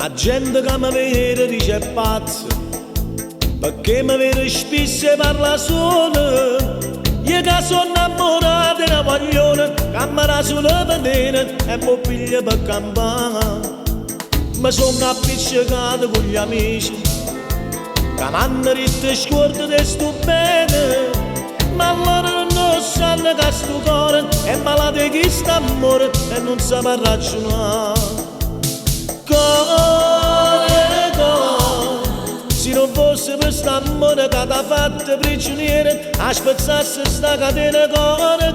La gente che mi vede dice pazzo, perché mi vede spesso e parla solo. Io che sono innamorato di una maglione, che mi dà sulla venena e mi piglia per campare. Mi sono appiccicato con gli amici, che mi hanno detto scorda di sto bene, ma loro non sanno che sto cuore è malato di sta amore e non sa per ragionare. Cuore, se non fosse per st'amore che t'ha fatto prigioniere, a spezzarsi sta catena, cuore,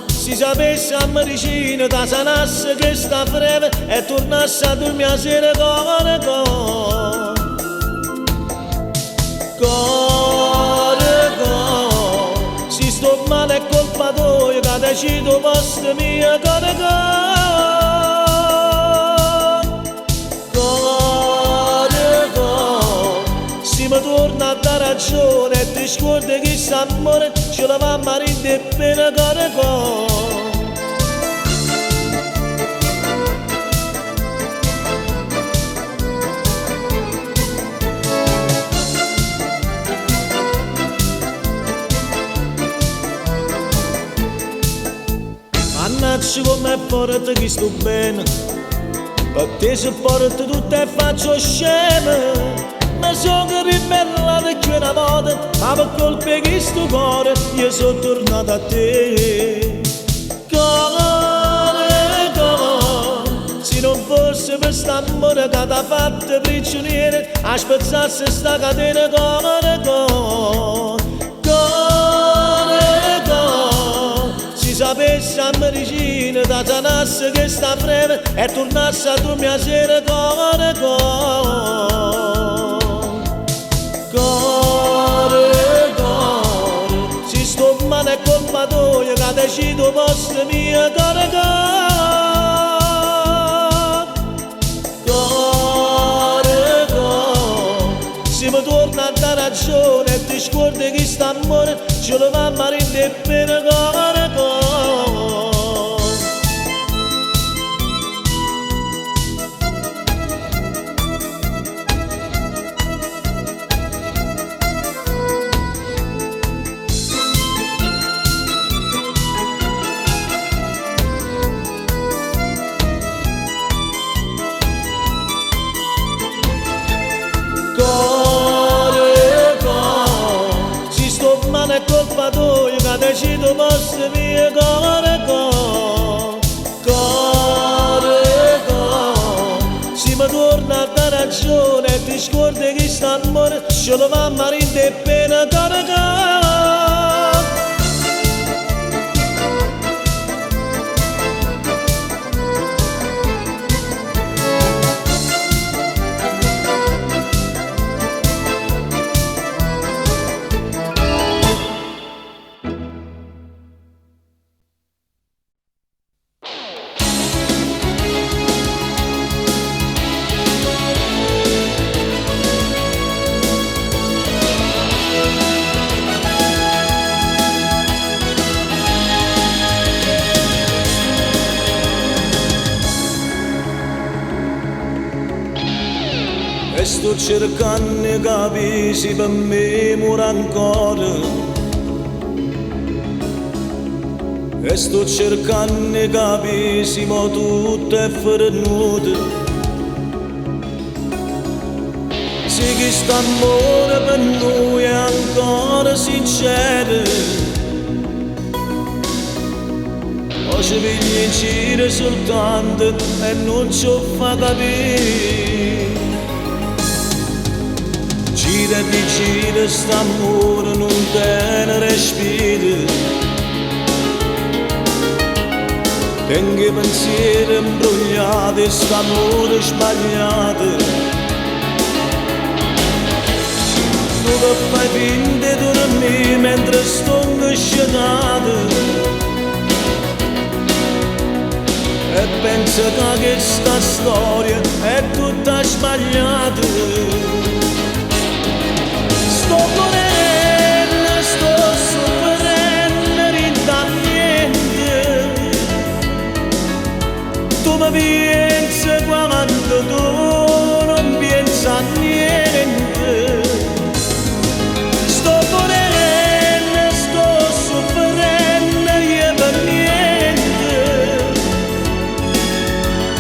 se sapesse a medicina da sanasse che sta breve e tornasse a dormire a sera, se sto male è colpa tua che decido posto mio, se mi torna a dare ragione e ti scordi che s'amore ce la va a marire bene, Mannaggia come forte che sto bene, per te se porto tutto e faccio scema. Mi sono ribellato più una volta, ma per colpa di sto cuore io sono tornato a te. Cuore, se non fosse per st'amore che t'ha fatto prigioniere, a spezzarsi sta catena, se sapesse a medicina da sanasse che sta breve e tornasse a dormire a sera, se sto male è colpa tua che decido posto mio, se mi torna a dare ragione e ti scordi che st'amore ce lo va a marire bene, se sto male è colpa tua che decido posto mio, se mi torna a dare ragione e ti scordi che st'amore ce lo va a marire bene, e sto cercando di capire se per me muore ancora, e sto cercando di capire se mo tutto è venuto, se che st'amore per noi è ancora sincero, o ci pigli in giro soltanto e non ci fa capire. Gira e gira st'amore non tiene respiro, tengo i pensieri imbrogliati, st'amore sbagliato. Tu che fai finta di dormire mentre sto ingosciato e penso che questa storia è tutta sbagliata. Sto morendo, sto soffrendo, rinda niente, mi pensi quando tu non pensi a niente. Sto morendo, sto soffrendo io per niente.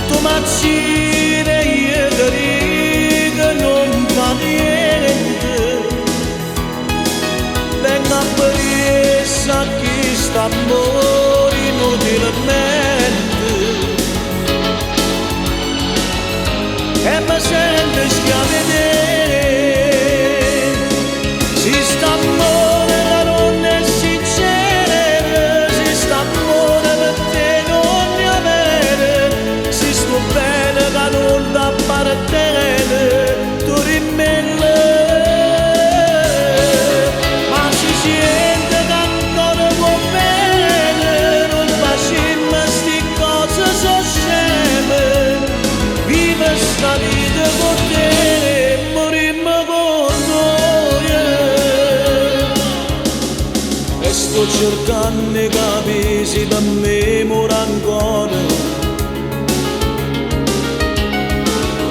Tu mi uccidi, io ti dico non fa niente. Vengo a presa chi sta morendo inutilmente. E mi sento schiavete. Si sta amore che non è sincero, si sta amore per te non ne avere, si sto bene che non ti appartiene, tu rimane. Ma si sente che ancora va bene, non facciamo sti cose so sceme, vive sta vita con te e morimmo con noi. E sto cercando di capire se da me muore ancora.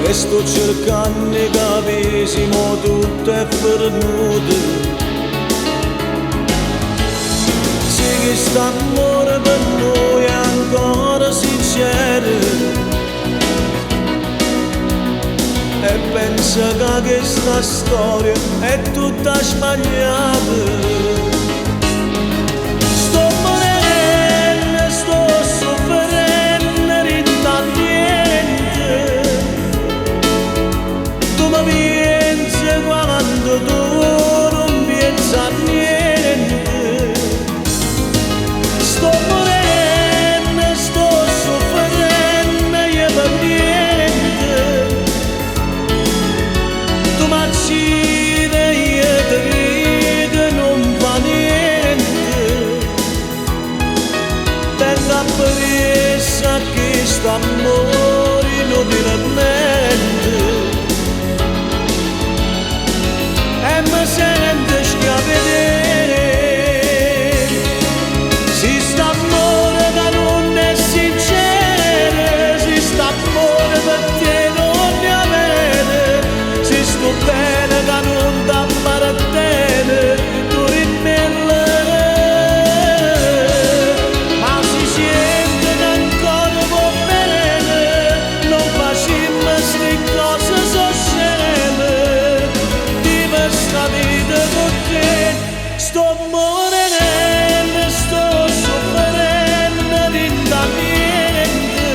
E sto cercando di capire se mo tutto è perduto. Se che st'amore per noi è ancora sincero. E pensa che questa storia è tutta sbagliata. Sto morendo, sto soffrendo, rinda niente. Tu mi pensi quando tu non pensi a niente. Sto morendo, sto soffrendo io per niente. Tu mi uccidi, io ti dico non fa niente. Vengo a presa che sta amore inutilmente. E mi sento schiavete. Si sta amore che non è sincero, si sta amore per te non ne avere, si sto bene che non ti appartiene, tu rimane. Ma si sente che ancora va bene, non facciamo sti cose so sceme, vive sta vita con te. Sto morendo, sto soffrendo, rinda niente.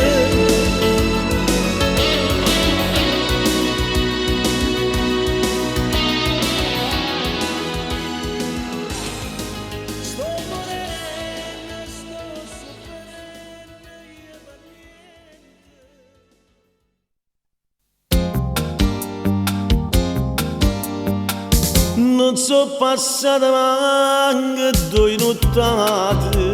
Sto morendo, sto soffrendo io per niente. Non so passate manche 2 nottate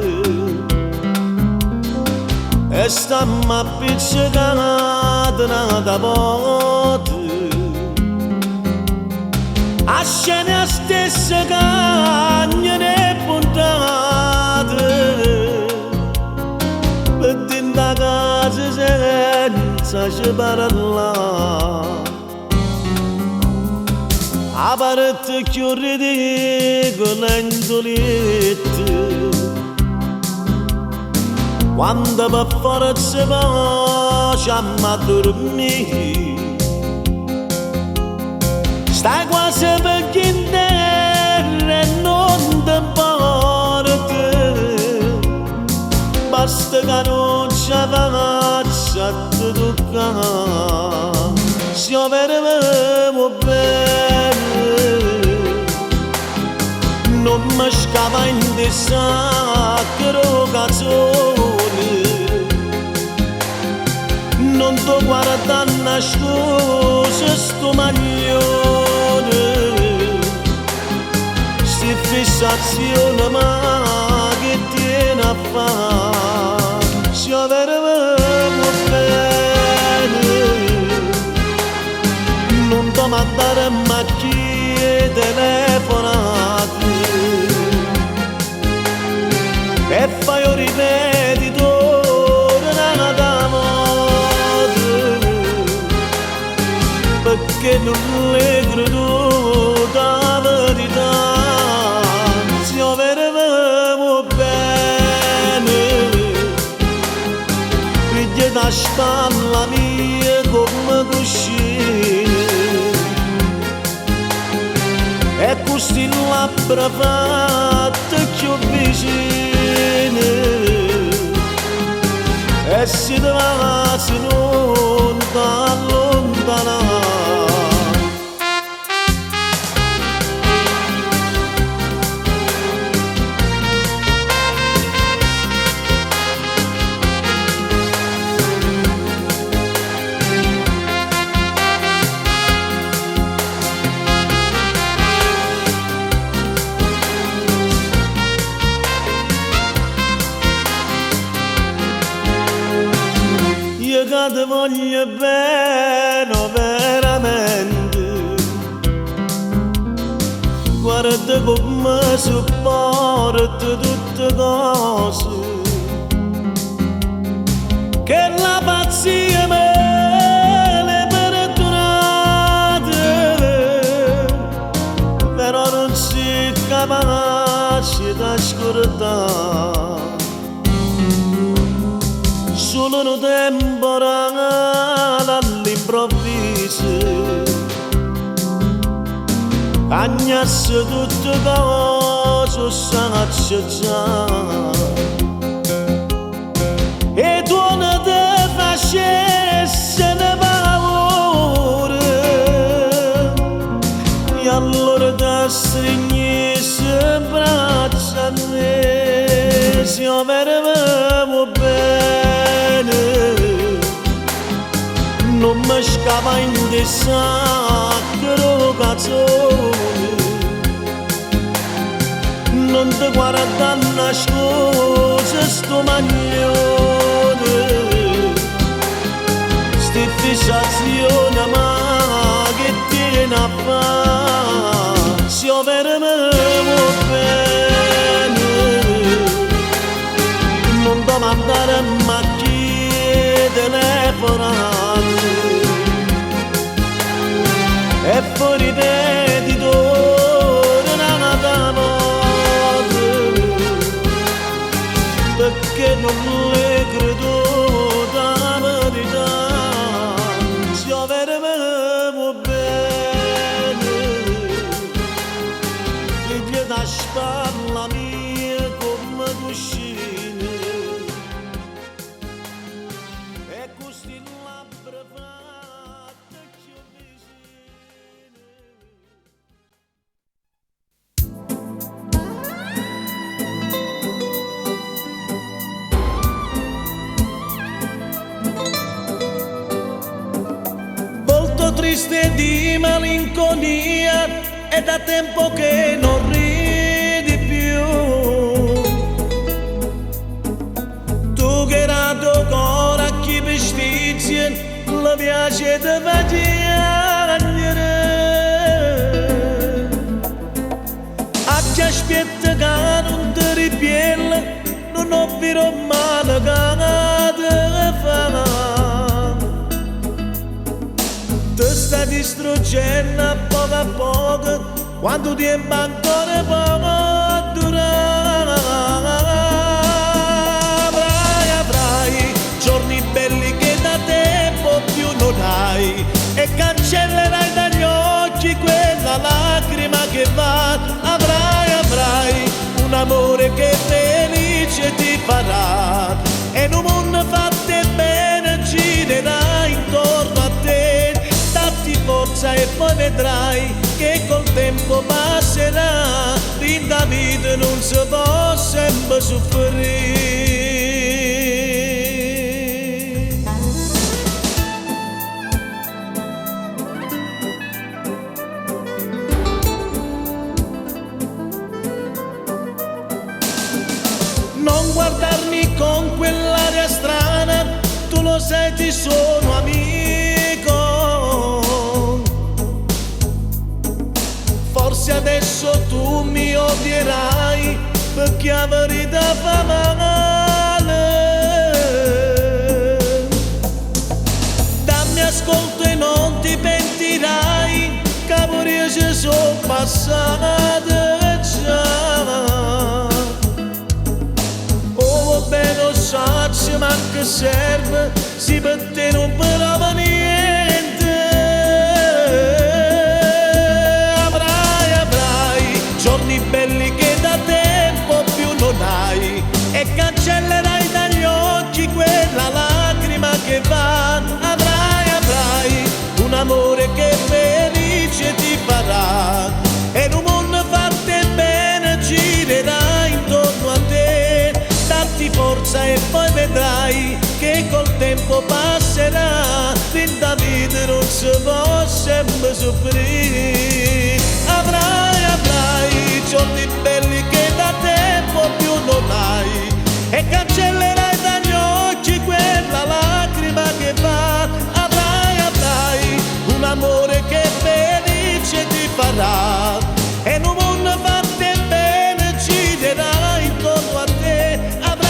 e stamma appiccicata da volte. A scena stessa cagne ne puntate per tinta casa senza ci parlare. A parte più ridicola indolente, quando per forza facciamo a dormire, stai quasi per chi in terra e non ti porta. Basta che non ci faccia a te toccare, se verremo bene. Non mi scava in te sacro canzone, non ti guarda nascosto sto maglione. Sti fissazione ma che tiene a fare, se verremo bene. Non ti mandare macchie telefonate e fai un ripetitore d'amore. non le credo da verità, se vedevamo bene, piglia da spalla mia come cuscine, e questi labbra fatte più vicine, e si dovesse non allontanare. Io che ti voglio bene veramente, guarda come sopporto tutte cose, che la pazzia me le perdonate, però non si capace da scordare. Solo un temporale all'improvviso agnasse tutte cose sanacce già, e tu non te facesse ne paura, e allora ti stringesse in braccia a me, se io vedevamo bene, non mi scava in de sacro canzone, non ti guarda nascosa sto maglione, sti fissazione ma che tiene a fare, se io vedevamo bene, non domandare ma chi telefonate, e poi ripetitore una volta, perché non le credo da verità, se io vedevamo bene, figlia da spalla mia come cuscine, e questi labbra fatte più vicine. Volto triste di malinconia, è da tempo che non ridi più, tu che rato ancora a chi vestizia la piace di piangere, a chi aspetta che non ti ripiella, non ho vero male che te fa, ti sta distruggendo a poco, quando tempo ancora poco durare. Avrai giorni belli che da tempo più non hai, e cancellerai dagli occhi quella lacrima che va. Avrai un amore che felice ti farà, e in un mondo fatto bene girerà intorno a te. Datti forza e poi vedrai che col tempo passerà, in da vita non si può sempre soffrire. Non guardarmi con quell'aria strana, tu lo sai ti sono amico, forse adesso tu mi odierai, perché la verità fa male. Dammi ascolto e non ti pentirai, passata già. Oh, bene, lo so, ma che serve, si per te non prova niente. Avrai giorni belli che da tempo più non hai, e cancellerai dagli occhi quella lacrima che va. Avrai un amore che felice ti farà, e in un mondo fatto e bene girerà intorno a te. Datti forza e poi vedrai che col tempo passerà, finta vita non si può sempre soffrire. Avrai giorni belli che da tempo più non hai, e cancellerai dagli occhi quella lacrima che va. Avrai un amore che felice ti farà, e in un mondo fatto e bene girerà intorno a te. Avrai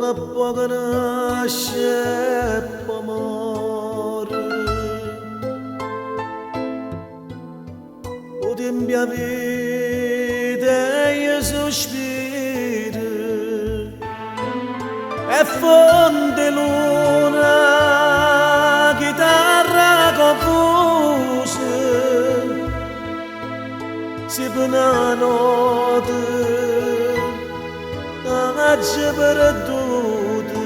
a poco nasce amore, o tempo a vita e sospiro, e fonte luna, chitarra confusa, si pena notte c'è perduto,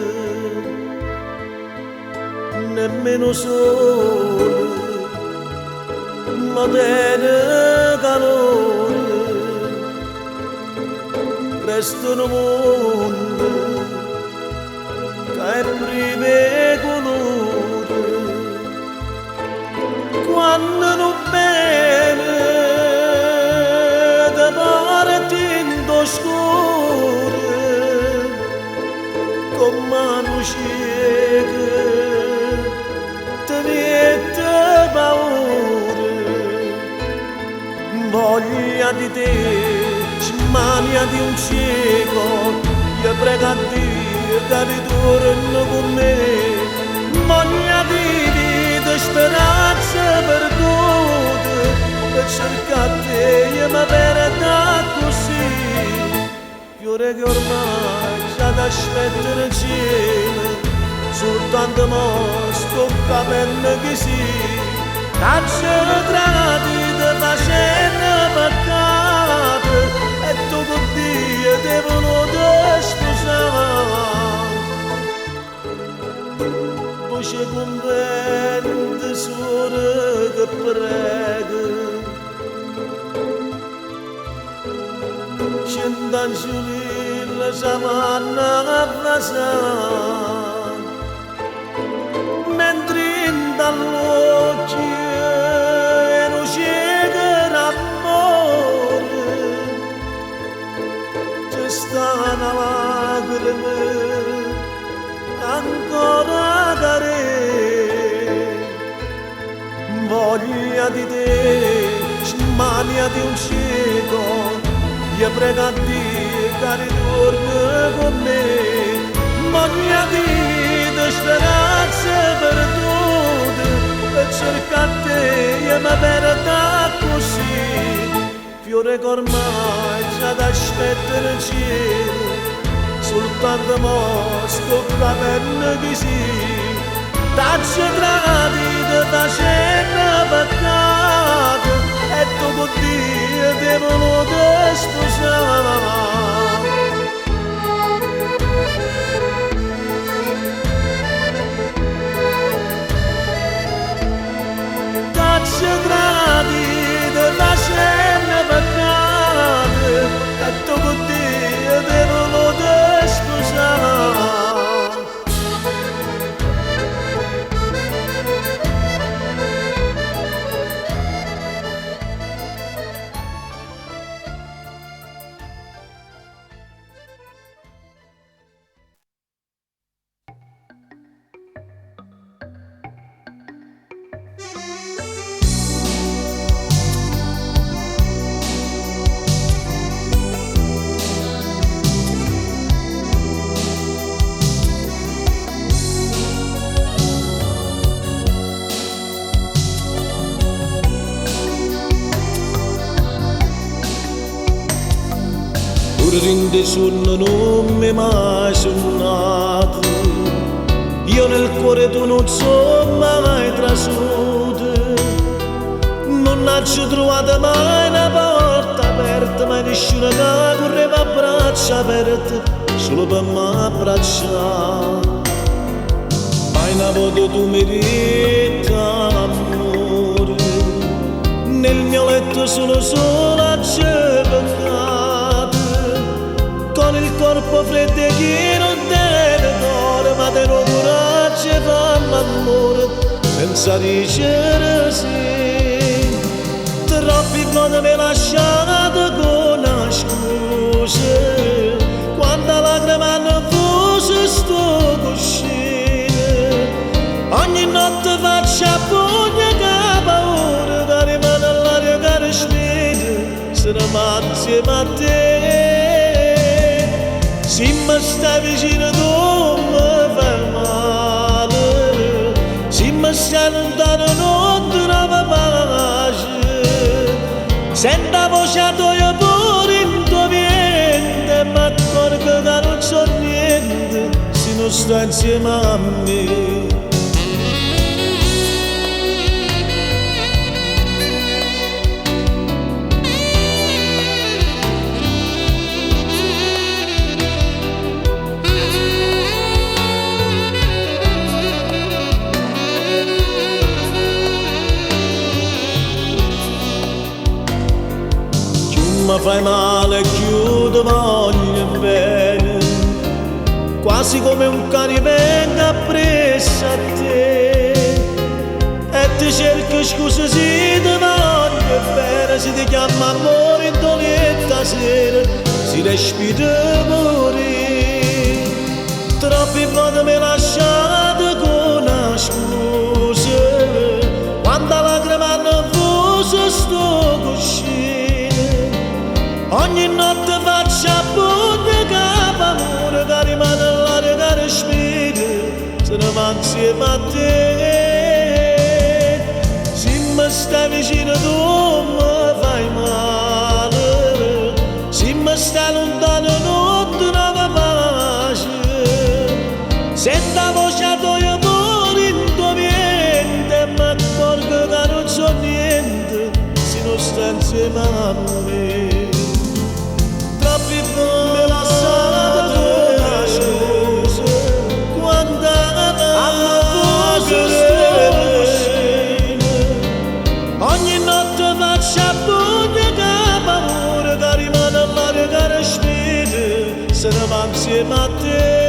nemmeno sole, ma tiene calore. Resto nel mondo che è prime colore, quando non bene da parte in scuro, con mano cieca ti mette paura. Voglia di te, smania di un cieco, io prego a Dio che ritorno con me. Voglia di vita, speranza perduta, per cercare te, io mi perdo così. Fiore che ormai già t'aspetta nel cielo, soltanto mo sto capendo che sì, t'aggio tradito facendo peccato, e tu con Dio devono te sposare. Voce convente, suore che prega, Cintanciuli la savanna a flasar, mentre in dall'occhio e non c'è l'amore, c'è sta una lacrima ancora care. Voglia di te, smania di un cieco, io prego a Dio che ritorni con me. Voglia di speranza perduta, per cercare te io mi perdo così. Fiore che ormai già t'aspetta nel cielo, soltanto mo sto capendo che sì. T'aggio tradito facendo peccato, e tu con Dio devono te sposare. pure in dei sonno non mi mai sonnato. Io nel cuore tu non so mai trasuto, non ho trovato mai una porta aperta, mai nessuno che correva a braccia aperte solo per m'abbracciare. Mai una volta tu mi detti amore, nel mio letto sola c'è peccato, con il corpo freddo e pieno di cuore, ma te lo coraggio e fammi amore senza dicere sì. Troppi volte mi lasciate con una scusa, quando lacrime hanno fuso sto cuscino, ogni notte faccio a pugna che paura, che rimane all'aria che respira, se ne va insieme a te. Se mi stai vicino tu mi fai male, se mi stai lontano non trovo pace. Sento la voce tua pure in tuo vientre, ma accorgo che non so niente se non sta insieme a me. Mi fai male, chiudo, voglio bene, quasi come un cane venga appresso a te, e ti cerco scusa se ti voglio bene, se ti chiama amore in doletta sera, si respira morire. Troppi volte mi lasciate con una scusa, quando lacrime hanno fuso sto cuscino, ogni notte faccio a pugna che paura, che rimane all'aria che respira, se ne va insieme a te. Se mi stai vicino tu mi fai male, se mi stai lontano non trovo pace. Sento la voce tua pure in tuo vientre, e mi accorgo che non so niente se non stai insieme a me. Troppi me la lasciate una scusa, quando hanno fuso sto cuscino, ogni notte faccio a pugna che paura, che rimane all'aria che respira, se ne va insieme a te.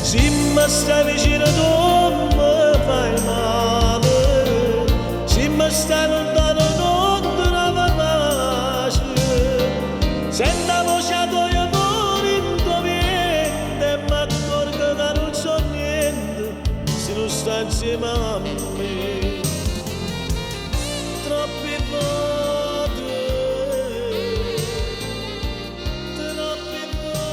Se mi stai vicino tu mi fai male, se mi stai lontano non trovo pace. Sento la voce tua pure in tuo vientre, e mi accorgo che non so niente se non sta insieme a me. Troppi volte, troppi volte.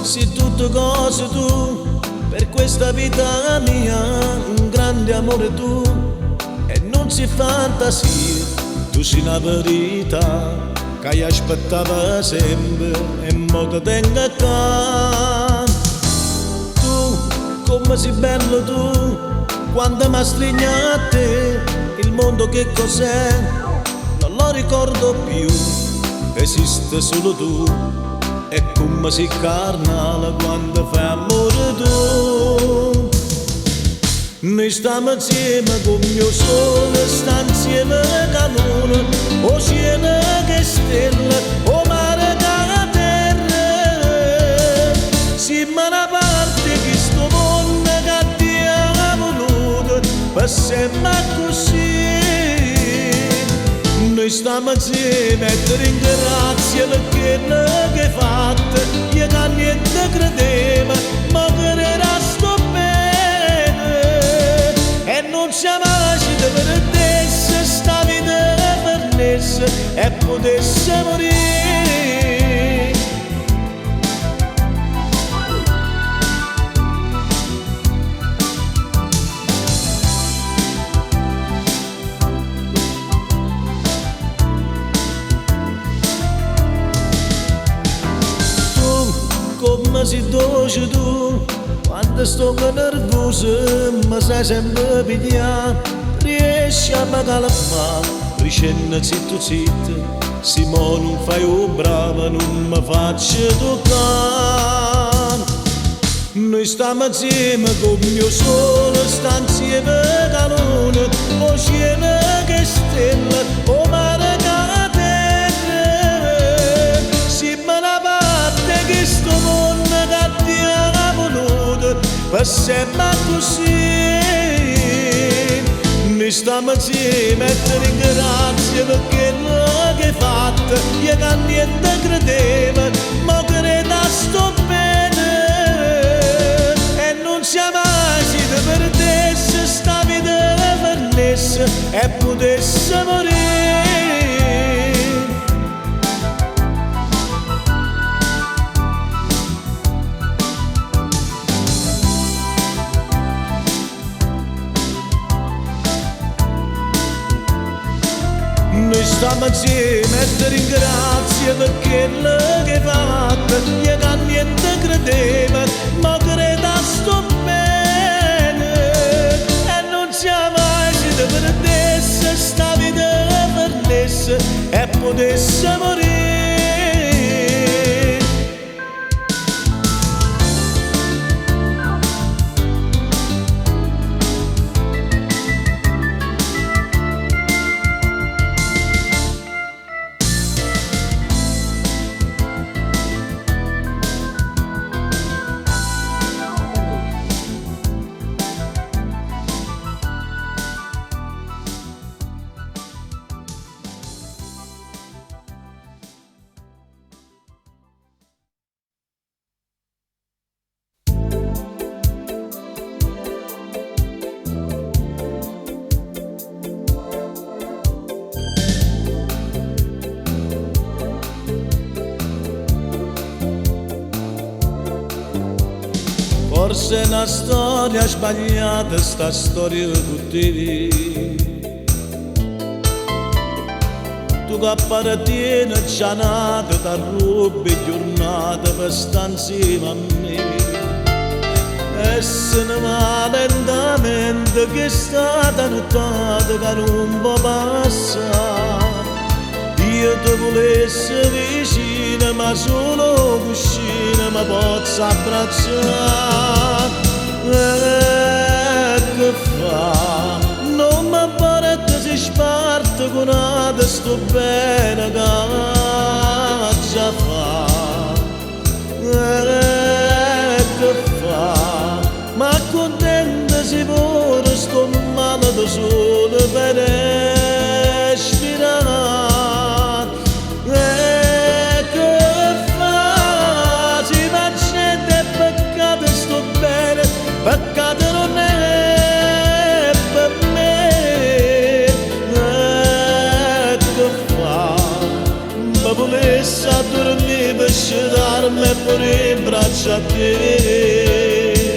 Sei tutte cose tu, per questa vita mia, un grande amore tu, e non si fantasia, tu sei una verità, che io aspettavo sempre, e mo te tengo accanto. Tu, come sei bello tu, quando mi stringi a te, il mondo che cos'è, non lo ricordo più, esiste solo tu. E come si carnale quando fai amore tu. Noi stiamo insieme con il mio sole, sta insieme con luna, oceano che stelle, o mare che terra. Siamo una parte di sto mondo che ti ha voluto, per sempre così. Noi stiamo insieme e ti ringrazio perché non che hai fatto, io che niente credeva, ma che era sto bene. E non siamo mai da perdesse, sta vita perdesse e potesse morire. Come si dolce tu, quando sto nervoso, mi sai sempre pigliare, riesci a mi calmare, ricenna zitto zitto, Simone non fai un bravo, non mi faccio toccare. Noi stiamo insieme con mio sole, sta insieme calore, oceano che stella, o mare che terra, si me la parte che sto mondo che ti ha voluto, per sempre così. Noi stiamo insieme e ti ringrazio perché lo che hai fatto, io che niente credeva, ma credo sto bene. E non siamo mai se perdesse, sta vita perdesse e potesse morire. Noi stiamo insieme e ti ringrazio perché lo che hai fatto, io che niente credeva, ma credo sto bene. E non siamo mai se perdesse, sta vita perdesse e potesse morire. Forse è una storia sbagliata, sta storia con te. Tu che appartieni già nata, da rubi giornata per stare insieme a me. E se ne va lentamente che è stata nottata che non può passare. Io ti volessi vicino, ma solo cuscino mi posso abbracciare. Che fa? Non mi pare che si sparte con una sto bene che già fa. Che fa? Ma contenta si pure sto male da solo per respirare. Peccato non è per me, che fa? Ma volessi a dormire per scedarmi pure in braccia a te.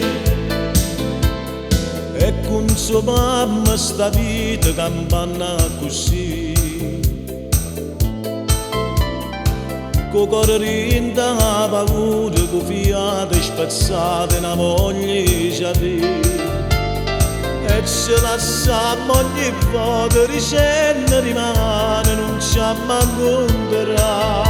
E con sua mamma sta vita campana così. Con cuore rinda la paura, con fiate spazzate, una moglie già te. E ci lasciamo ogni volta, ricenne rimane, non ci ammanconterà.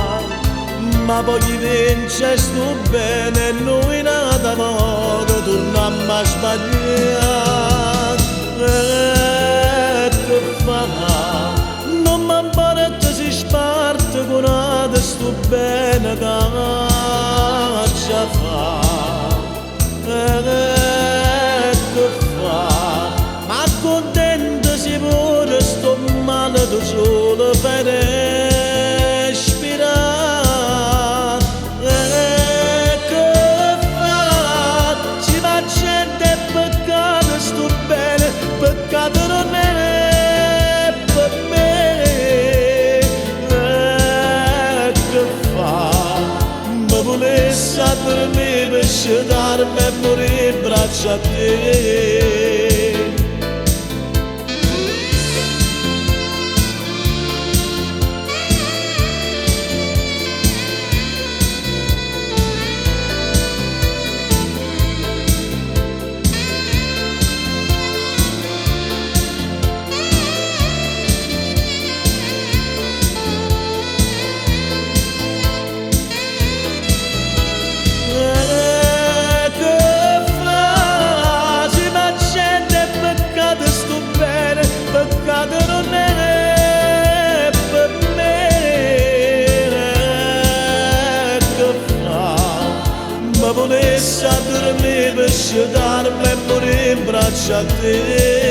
Ma poi vince sto bene e noi nata modo torniamo a sbagliare. Che fa? Non mi pare che si sparte con una sto bene che già fa. Che fa? Ma contento si pure sto male da solo per vince darmi e morire in braccio a te. Volessi a dormire per scedarmi e morire in braccio a te.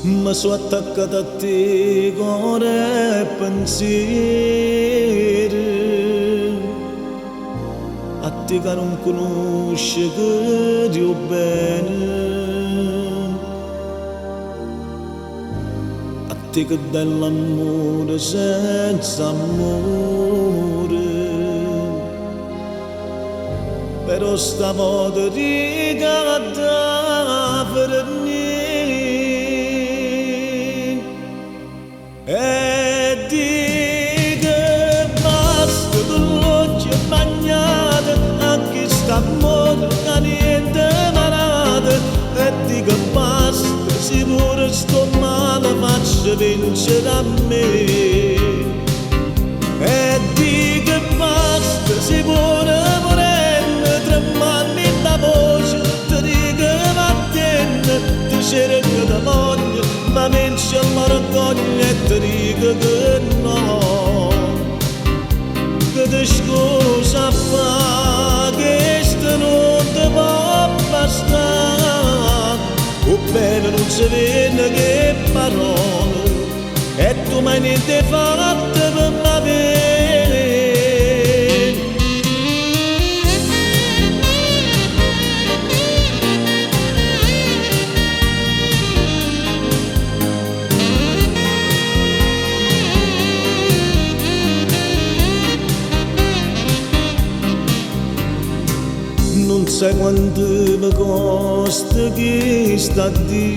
Ma sono attaccata a te cuore e pensieri, a te che non conosci che Dio bene, a te che dai l'amore senza amore, però stavolta ricadava per niente. E di che basta tu l'occhio bagnato a chi sta morto che niente malato. E di che basta se pure sto male faccio vincere a me. E di che basta se pure morendo tremando la voce ti dico vattene ti cerco da moglie ma vince l'orgoglio e ti dico che no, che ti scusa fa che sto non ti può bastare, o bene non si vede che parole e tu mai niente fatto per m'avere. Non sai quanto mi costa chi sta a dire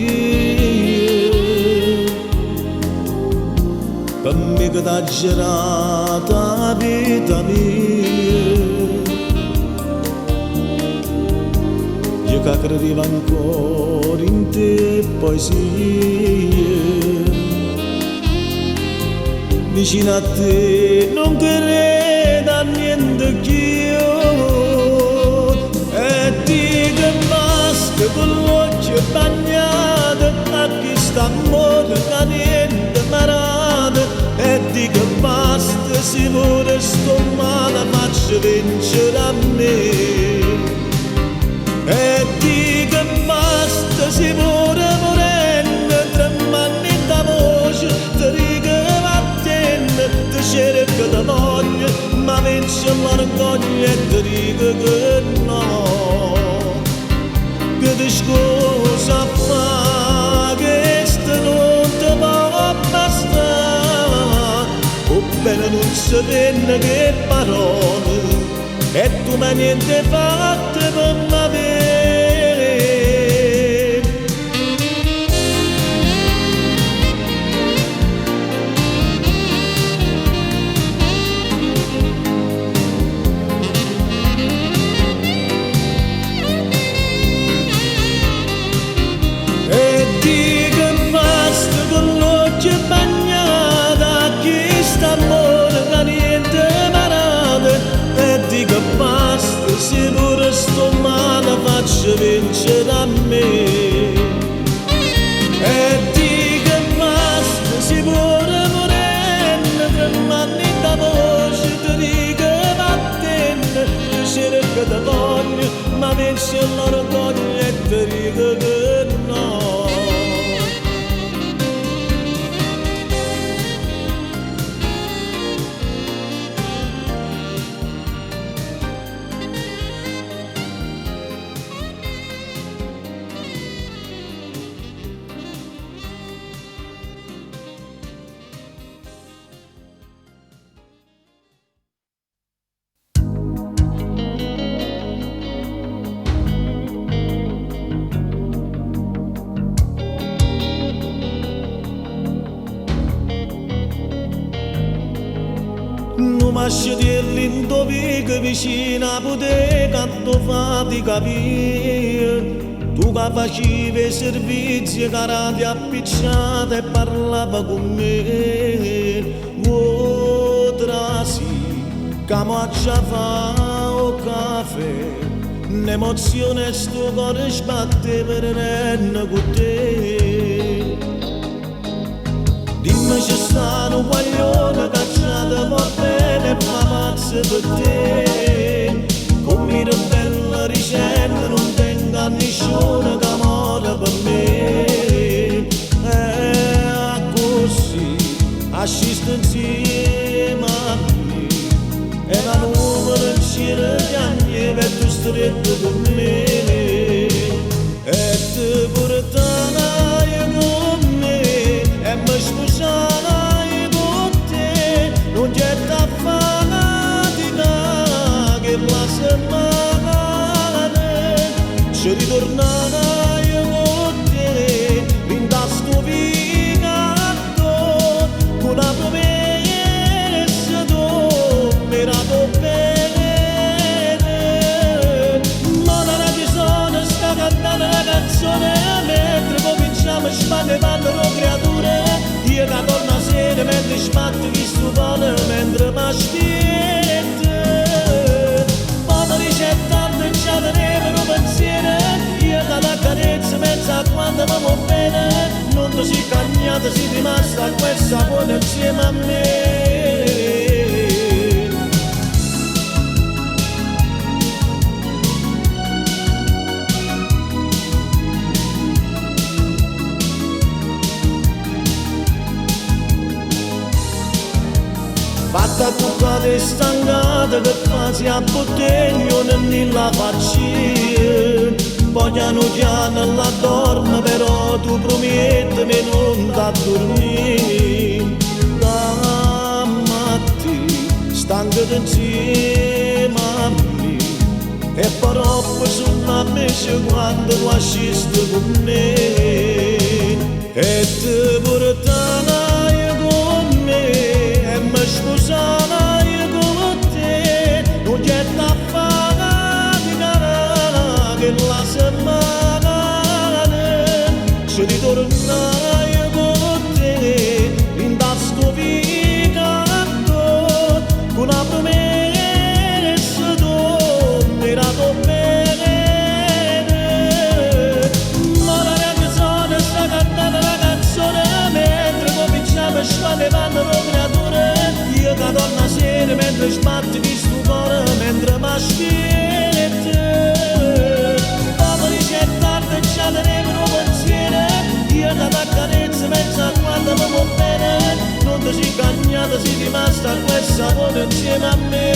per me che t'ha girata la vita mia, io che credevo ancora in te poesie, vicino a te non credo a niente più. E di che basta con l'occhio bagnato a chi sta morto che niente marato. E di che basta se pure sto male faccio vincere a me. E di che basta se pure morendo tremando da voce ti dico vattene ti cerco da moglie ma vince l'orgoglio e ti dico che no, che ti scusa fa che sto non ti può bastare, o bene non si vede che parole e tu ma niente fatto per m'avere. Se pure sto male faccio se l'orgoglio e ti dico che no. Non masci di l'indovico vicino a poter quanto fa di capire. Tu che facevi servizi carati appicciati e parlava con me. Otra sì, che mangia fa o caffè. Un'emozione sto cuore sbatte per renno con te. Dimmi se sta un guaglione cacciato va bene e fa pazzo per te. Come una bella ricetta non tenga nessuno che muore per me. Così assisto insieme a me e la nuvola in cielo piange per tu stretto con me. E ti porterai con me e mi sposerai con te. Non c'è da fatica che la settimana se ritornerai con te in tasto figato con la promessa tu mi rato bene. Ma la ragione sta cantando la canzone mentre cominciamo a sbattere vanno creature. Io che torno a sera mentre sbatto chi stupone mentre mi aspetta. Poi ricettando e già tenevano pensiero. Io che la carezza mezza quando mi va bene. Non ti sei cagnata, sei rimasta a questa buona insieme a me. Fatta tutta di stangata che quasi a bottegno non la faccio. Poi piano piano la dormo però tu promettimi non da dormire. Da mattina stanco insieme a me e però poi sono a mese quando tu assisti con me. E ti porterai con me e mi sposerai con te. Non c'è da fatica che la settimana se ritornerai con te in tasto figato con la promessa tu mi rato bene. Ma la canzone sta cantando la canzone mentre cominciamo a sfare vanno creature. Io che torno a sera mentre sbatti di sto cuore mentre mi aspetta. Dopo ricettare già tenevano pensiero. Io che la carezza mezza quando mi va bene. Non ti sei cagnata, sei rimasta questa buona insieme a me.